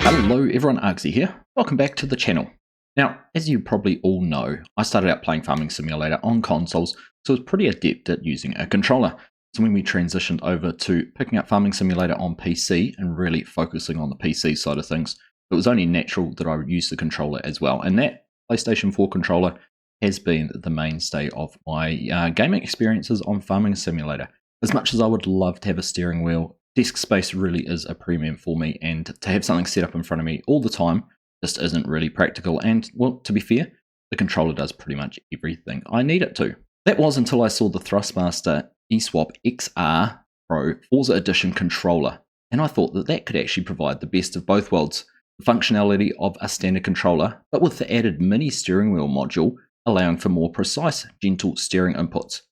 Hello everyone, Argsy here. Welcome back to the channel. Now, as you probably all know, I started out playing Farming Simulator on consoles, so I was pretty adept at using a controller. So when we transitioned over to picking up Farming Simulator on PC and really focusing on the PC side of things, it was only natural that I would use the controller as well. And that PlayStation 4 controller has been the mainstay of my gaming experiences on Farming Simulator. As much as I would love to have a steering wheel, desk space really is a premium for me, and to have something set up in front of me all the time just isn't really practical. And, well, to be fair, the controller does pretty much everything I need it to. That was until I saw the Thrustmaster Eswap XR Pro Forza Edition controller, and I thought that that could actually provide the best of both worlds. The functionality of a standard controller, but with the added mini steering wheel module, allowing for more precise, gentle steering inputs.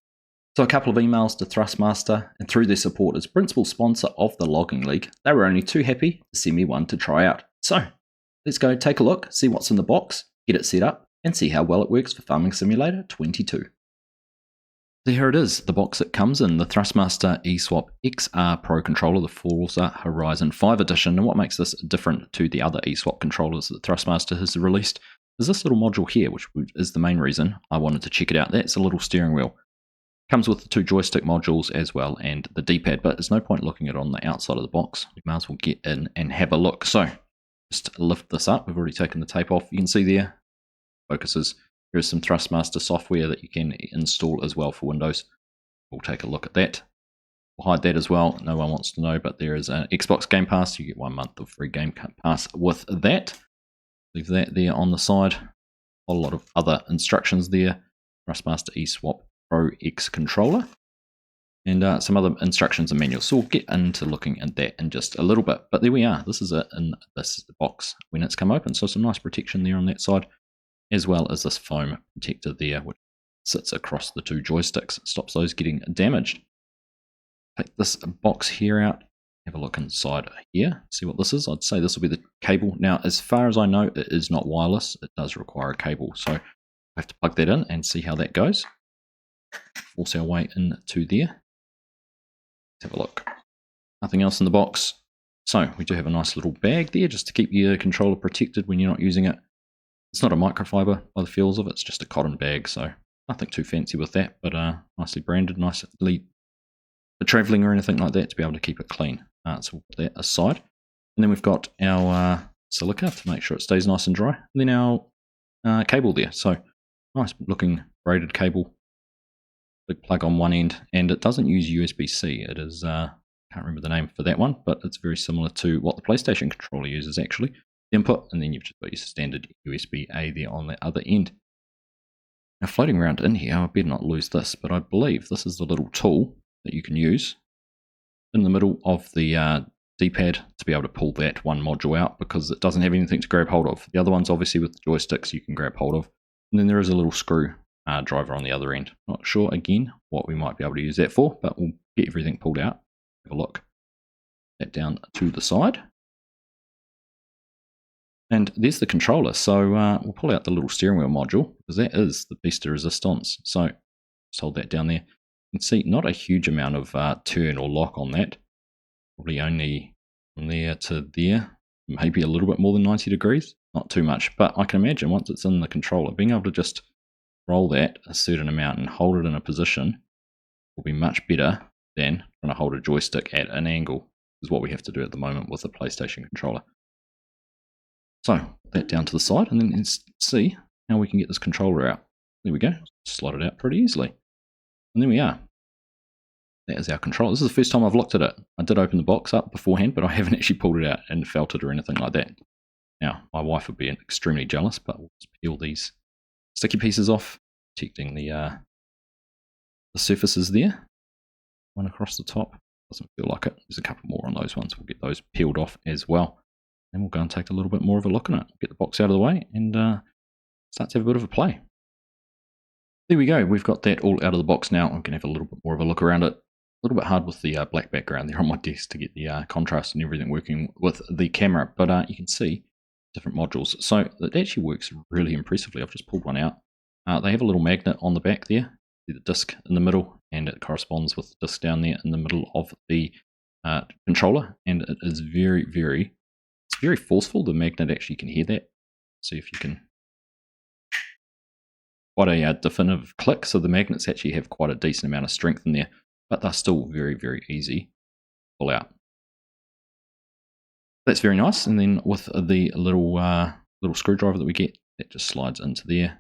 So a couple of emails to Thrustmaster, and through their support as principal sponsor of the Logging League, they were only too happy to send me one to try out. So let's go take a look, see what's in the box, get it set up, and see how well it works for Farming Simulator 22. So here it is, the box it comes in, the Thrustmaster Eswap XR Pro controller, the Forza Horizon 5 edition. And what makes this different to the other Eswap controllers that Thrustmaster has released is this little module here, which is the main reason I wanted to check it out. That's a little steering wheel. Comes with the two joystick modules as well and the D-pad, but there's no point looking at it on the outside of the box. We might as well get in and have a look. So just lift this up. We've already taken the tape off. You can see there, focuses. There's some Thrustmaster software that you can install as well for Windows. We'll take a look at that. We'll hide that as well. No one wants to know, but there is an Xbox Game Pass. You get 1 month of free Game Pass with that. Leave that there on the side. A lot of other instructions there. Thrustmaster Eswap Pro X controller, and some other instructions and manuals. So we'll get into looking at that in just a little bit. But there we are. This is it in this box when it's come open. So some nice protection there on that side, as well as this foam protector there, which sits across the two joysticks. It stops those getting damaged. Take this box here out. Have a look inside here. See what this is. I'd say this will be the cable. Now, as far as I know, it is not wireless. It does require a cable. So I have to plug that in and see how that goes. Force our way into there. Let's have a look. Nothing else in the box. So we do have a nice little bag there just to keep your controller protected when you're not using it. It's not a microfiber by the feels of it. It's just a cotton bag, so nothing too fancy with that, but nicely branded, nicely for traveling or anything like that to be able to keep it clean. So we'll put that aside. And then we've got our silica to make sure it stays nice and dry. And then our cable there. So nice looking braided cable. Big plug on one end, and it doesn't use USB-C. It is, can't remember the name for that one, but it's very similar to what the PlayStation controller uses actually. The input, and then you've just got your standard USB-A there on the other end. Now floating around in here, I better not lose this, but I believe this is the little tool that you can use in the middle of the D-pad to be able to pull that one module out, because it doesn't have anything to grab hold of. The other one's obviously with the joysticks you can grab hold of, and then there is a little screw driver on the other end. Not sure again what we might be able to use that for, but we'll get everything pulled out. Have a look. That down to the side. And there's the controller. So we'll pull out the little steering wheel module, because that is the piece de resistance. So just hold that down there. You can see not a huge amount of turn or lock on that. Probably only from there to there. Maybe a little bit more than 90 degrees. Not too much. But I can imagine once it's in the controller, being able to just roll that a certain amount and hold it in a position will be much better than trying to hold a joystick at an angle, is what we have to do at the moment with the PlayStation controller. So put that down to the side, and then let's see how we can get this controller out. There we go. Slide it out pretty easily. And there we are. That is our controller. This is the first time I've looked at it. I did open the box up beforehand, but I haven't actually pulled it out and felt it or anything like that. Now, my wife would be extremely jealous, but we'll just peel these sticky pieces off, protecting the surfaces there. One across the top. Doesn't feel like it. There's a couple more on those ones. We'll get those peeled off as well. And we'll go and take a little bit more of a look at it. Get the box out of the way and start to have a bit of a play. There we go. We've got that all out of the box now. I'm going to have a little bit more of a look around it. A little bit hard with the black background there on my desk to get the contrast and everything working with the camera. But you can see different modules. So it actually works really impressively. I've just pulled one out. They have a little magnet on the back there. See the disc in the middle, and it corresponds with the disc down there in the middle of the controller. And it is very, very It's very forceful. The magnet actually can hear that. See if you can. Quite a definitive click. So the magnets actually have quite a decent amount of strength in there, but they're still very, very easy to pull out. That's very nice. And then with the little screwdriver that we get, that just slides into there.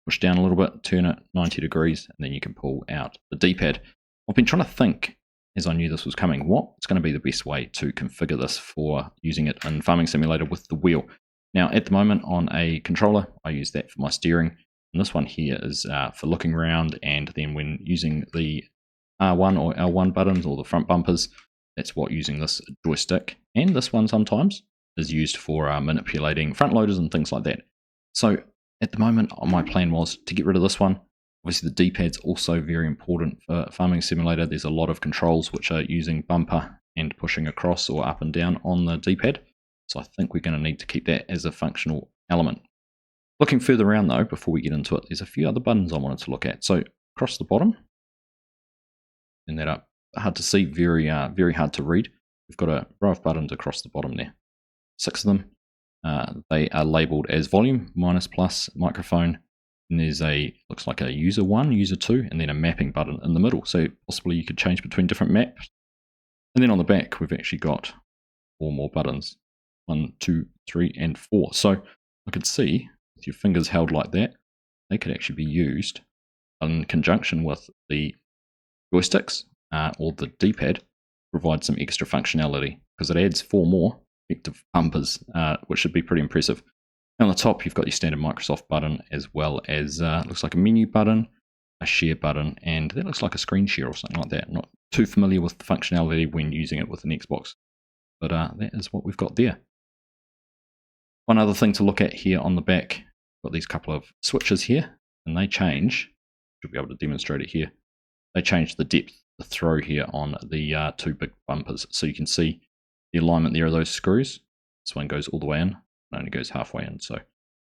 Push down a little bit, turn it 90 degrees, and then you can pull out the D-pad. I've been trying to think, as I knew this was coming, what's going to be the best way to configure this for using it in Farming Simulator with the wheel. Now, at the moment on a controller, I use that for my steering. And this one here is for looking around, and then when using the R1 or L1 buttons or the front bumpers, that's what using this joystick. And this one sometimes is used for manipulating front loaders and things like that. So at the moment, my plan was to get rid of this one. Obviously, the D-pad's also very important for Farming Simulator. There's a lot of controls which are using bumper and pushing across or up and down on the D-pad. So I think we're going to need to keep that as a functional element. Looking further around though, before we get into it, there's a few other buttons I wanted to look at. So across the bottom, and that up, hard to see, very hard to read. We've got a row of buttons across the bottom there. 6 of them. They are labeled as volume, minus, plus, microphone, and there's looks like a user 1, user 2, and then a mapping button in the middle. So possibly you could change between different maps. And then on the back, we've actually got 4 more buttons. 1, 2, 3, and 4. So I could see, with your fingers held like that, they could actually be used in conjunction with the joysticks or the D-pad to provide some extra functionality, because it adds 4 more effective bumpers, which should be pretty impressive. And on the top, you've got your standard Microsoft button, as well as looks like a menu button, a share button, and that looks like a screen share or something like that. Not too familiar with the functionality when using it with an Xbox, but that is what we've got there. One other thing to look at here on the back, got these couple of switches here, and they change. Should be able to demonstrate it here. They change the depth, the throw here on the 2 big bumpers, so you can see the alignment there of those screws. This one goes all the way in, and only goes halfway in. So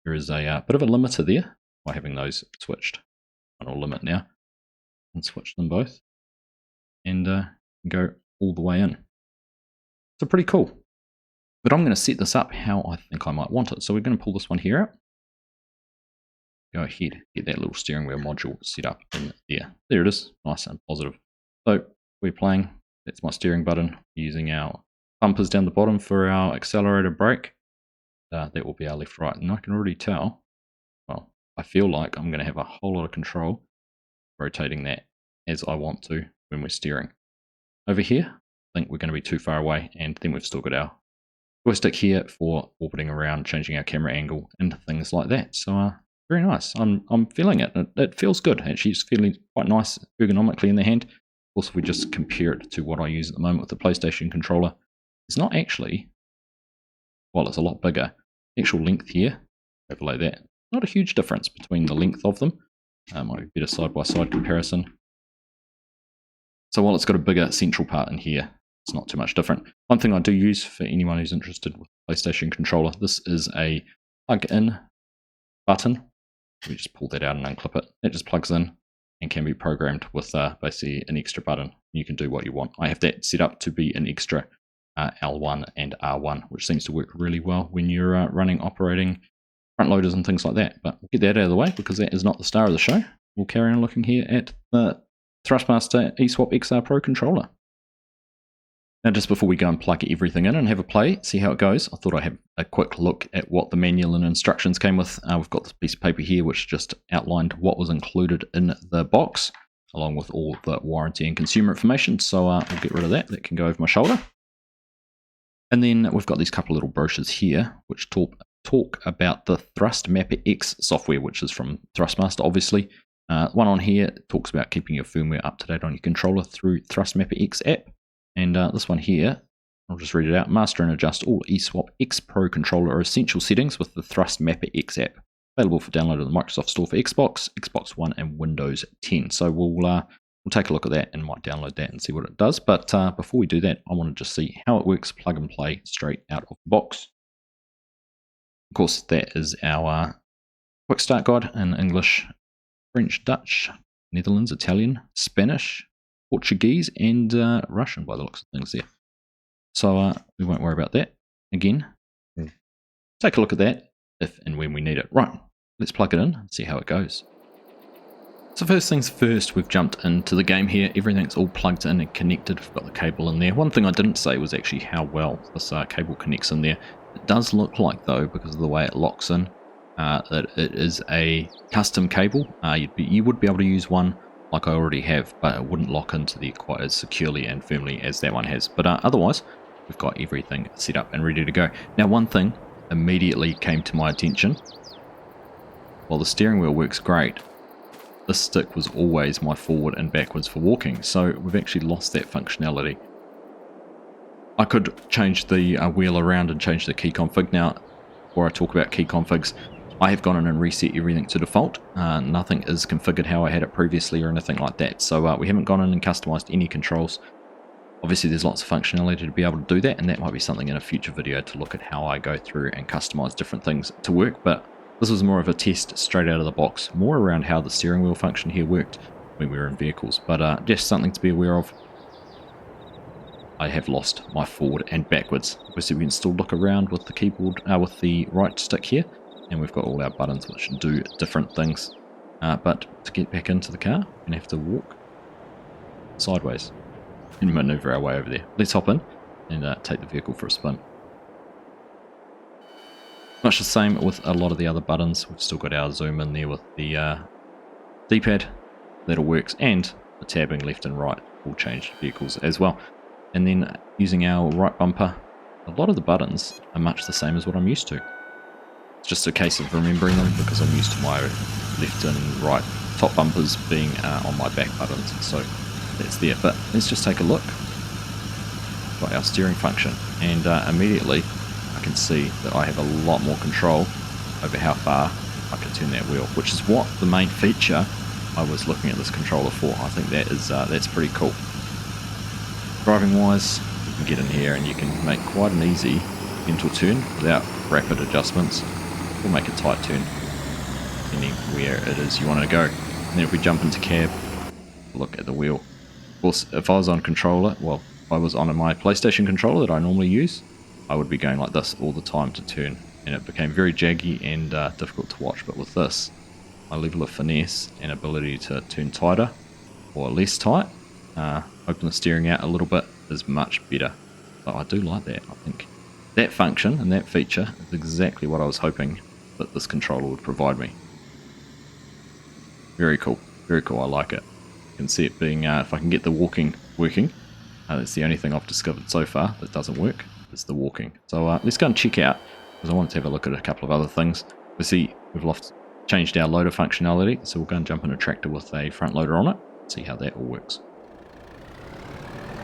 there is a bit of a limiter there by having those switched. I'll limit now and switch them both, and go all the way in. So pretty cool. But I'm going to set this up how I think I might want it. So we're going to pull this one here out. Go ahead, get that little steering wheel module set up in there. There it is, nice and positive. So we're playing, that's my steering button, using our bumpers down the bottom for our accelerator brake. That will be our left, right, and I can already tell, well, I feel like I'm going to have a whole lot of control rotating that as I want to when we're steering. Over here, I think we're going to be too far away, and then we've still got our joystick here for orbiting around, changing our camera angle, and things like that. So very nice. I'm feeling it. It feels good. Actually, it's feeling quite nice ergonomically in the hand. Also, if we just compare it to what I use at the moment with the PlayStation controller, it's not actually, well, it's a lot bigger. Actual length here, overlay that. Not a huge difference between the length of them. Might be better side-by-side comparison. So while it's got a bigger central part in here, it's not too much different. One thing I do use for anyone who's interested with the PlayStation controller, this is a plug-in button. We just pull that out and unclip it. It just plugs in and can be programmed with basically an extra button. You can do what you want. I have that set up to be an extra L1 and R1, which seems to work really well when you're running operating front loaders and things like that. But we'll get that out of the way because that is not the star of the show. We'll carry on looking here at the Thrustmaster Eswap XR Pro controller. Now, just before we go and plug everything in and have a play, see how it goes, I thought I'd have a quick look at what the manual and instructions came with. We've got this piece of paper here which just outlined what was included in the box, along with all the warranty and consumer information. So we'll get rid of that. That can go over my shoulder. And then we've got these couple of little brochures here which talk about the Thrustmaster X software, which is from Thrustmaster, obviously. One on here talks about keeping your firmware up to date on your controller through Thrustmaster X app. And this one here, I'll just read it out. Master and adjust all Eswap X Pro controller essential settings with the Thrustmaster X app. Available for download in the Microsoft Store for Xbox, Xbox One, and Windows 10. So we'll take a look at that and might download that and see what it does. But before we do that, I want to just see how it works, plug and play straight out of the box. Of course, that is our quick start guide in English, French, Dutch, Netherlands, Italian, Spanish, Portuguese, and Russian by the looks of things there. So we won't worry about that. again. Take a look at that if and when we need it. Right, let's plug it in and see how it goes. So first things first, we've jumped into the game here. Everything's all plugged in and connected. We've got the cable in there. One thing I didn't say was actually how well this cable connects in there. It does look like, though, because of the way it locks in, that it is a custom cable. You would be able to use one like I already have, but it wouldn't lock into there quite as securely and firmly as that one has. But otherwise, we've got everything set up and ready to go. Now, one thing immediately came to my attention. While the steering wheel works great, this stick was always my forward and backwards for walking, so we've actually lost that functionality. I could change the wheel around and change the key config. Now, before I talk about key configs, I have gone in and reset everything to default. Nothing is configured how I had it previously or anything like that, so we haven't gone in and customized any controls. Obviously there's lots of functionality to be able to do that, and that might be something in a future video to look at how I go through and customize different things to work, but this was more of a test straight out of the box, more around how the steering wheel function here worked when we were in vehicles, but just something to be aware of. I have lost my forward and backwards. Obviously we can still look around with the keyboard, with the right stick here, and we've got all our buttons which do different things, but to get back into the car, we're going to have to walk sideways and maneuver our way over there. Let's hop in and take the vehicle for a spin. Much the same with a lot of the other buttons. We've still got our zoom in there with the D-pad. That all works, and the tabbing left and right will change vehicles as well. And then using our right bumper, a lot of the buttons are much the same as what I'm used to. It's just a case of remembering them because I'm used to my left and right top bumpers being on my back buttons, so that's there. But let's just take a look. Got our steering function, and immediately I can see that I have a lot more control over how far I can turn that wheel, which is what the main feature I was looking at this controller for. I think that is that's pretty cool. Driving wise, you can get in here and you can make quite an easy gentle turn without rapid adjustments. We'll make a tight turn depending where it is you want to go. And then if we jump into cab, look at the wheel. Of course, if I was on controller, well, if I was on my PlayStation controller that I normally use, I would be going like this all the time to turn, and it became very jaggy and difficult to watch. But with this, my level of finesse and ability to turn tighter or less tight, open the steering out a little bit, is much better. So I do like that. I think that function and that feature is exactly what I was hoping that this controller would provide me. Very cool, very cool. I like it. You can see it being, if I can get the walking working, that's the only thing I've discovered so far that doesn't work. Is the walking. So let's go and check out, because I wanted to have a look at a couple of other things. We see we've changed our loader functionality, so we'll go and jump in a tractor with a front loader on it, see how that all works.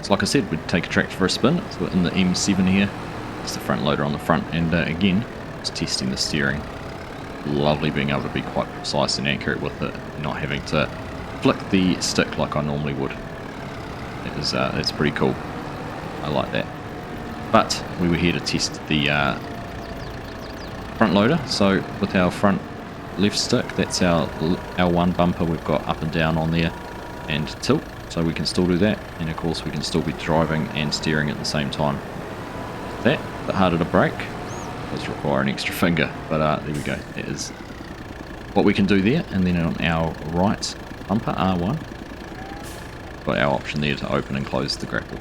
So like I said, we'd take a tractor for a spin. So in the M7 here, it's the front loader on the front, and again, just testing the steering. Lovely being able to be quite precise and accurate with it, not having to flick the stick like I normally would. That's pretty cool. I like that. But we were here to test the front loader, so with our front left stick, that's our L1 bumper, we've got up and down on there and tilt, so we can still do that, and of course we can still be driving and steering at the same time. That, a bit harder to brake, does require an extra finger, but there we go, that is what we can do there. And then on our right bumper, R1, got our option there to open and close the grapple.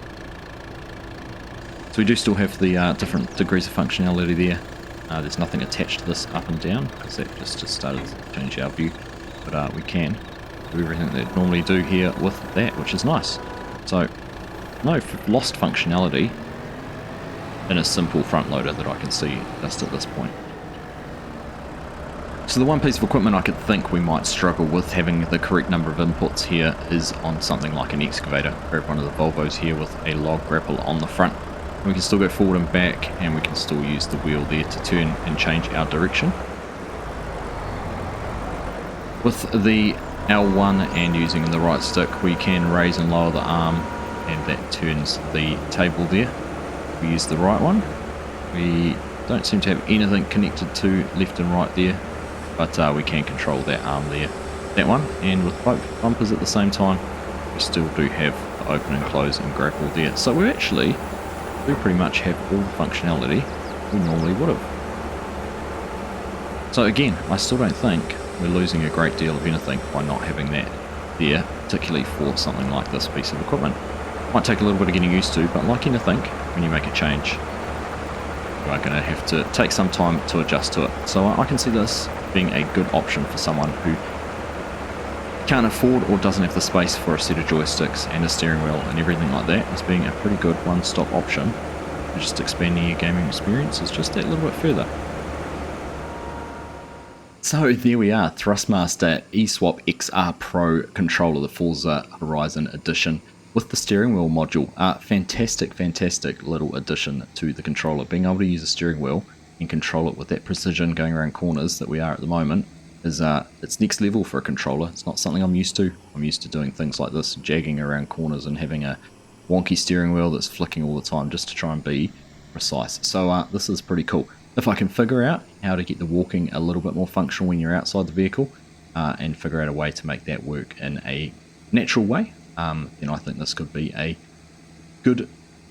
So we do still have the different degrees of functionality there. There's nothing attached to this up and down because that just started to change our view. But we can do everything that normally do here with that, which is nice. So no lost functionality in a simple front loader that I can see just at this point. So the one piece of equipment I could think we might struggle with having the correct number of inputs here is on something like an excavator. Grab one of the Volvos here with a log grapple on the front. We can still go forward and back, and we can still use the wheel there to turn and change our direction. With the L1 and using the right stick, we can raise and lower the arm, and that turns the table there. We use the right one. We don't seem to have anything connected to left and right there, but we can control that arm there. That one, and with both bumpers at the same time, we still do have the open and close and grapple there. So we actually do pretty much have all the functionality we normally would have. So again, I still don't think we're losing a great deal of anything by not having that there, particularly for something like this piece of equipment. Might take a little bit of getting used to, but like anything, when you make a change, you are going to have to take some time to adjust to it. So I can see this being a good option for someone who can't afford or doesn't have the space for a set of joysticks and a steering wheel and everything like that, as being a pretty good one-stop option for just expanding your gaming experiences just that little bit further. So there we are, Thrustmaster Eswap XR Pro controller, the Forza Horizon Edition with the steering wheel module. Fantastic little addition to the controller. Being able to use a steering wheel and control it with that precision going around corners that we are at the moment is it's next level for a controller. It's not something I'm used to. I'm used to doing things like this, jagging around corners and having a wonky steering wheel that's flicking all the time just to try and be precise. So this is pretty cool. If I can figure out how to get the walking a little bit more functional when you're outside the vehicle and figure out a way to make that work in a natural way, then I think this could be a good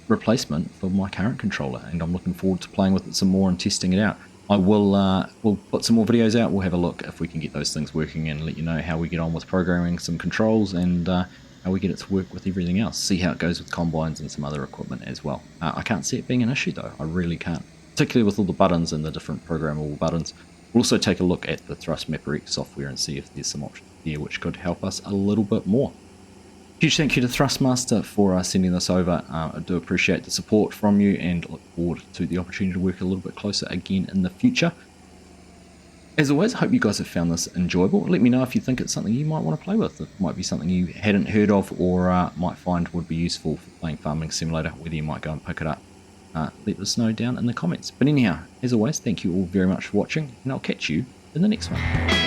replacement for my current controller, and I'm looking forward to playing with it some more and testing it out. I will we'll put some more videos out. We'll have a look if we can get those things working and let you know how we get on with programming some controls and how we get it to work with everything else. See how it goes with combines and some other equipment as well. I can't see it being an issue though. I really can't, particularly with all the buttons and the different programmable buttons. We'll also take a look at the Thrustmaster X software and see if there's some options here which could help us a little bit more. Huge thank you to Thrustmaster for sending this over. I do appreciate the support from you and look forward to the opportunity to work a little bit closer again in the future. As always, I hope you guys have found this enjoyable. Let me know if you think it's something you might want to play with. It might be something you hadn't heard of or might find would be useful for playing Farming Simulator, whether you might go and pick it up. Let us know down in the comments. But anyhow, as always, thank you all very much for watching, and I'll catch you in the next one.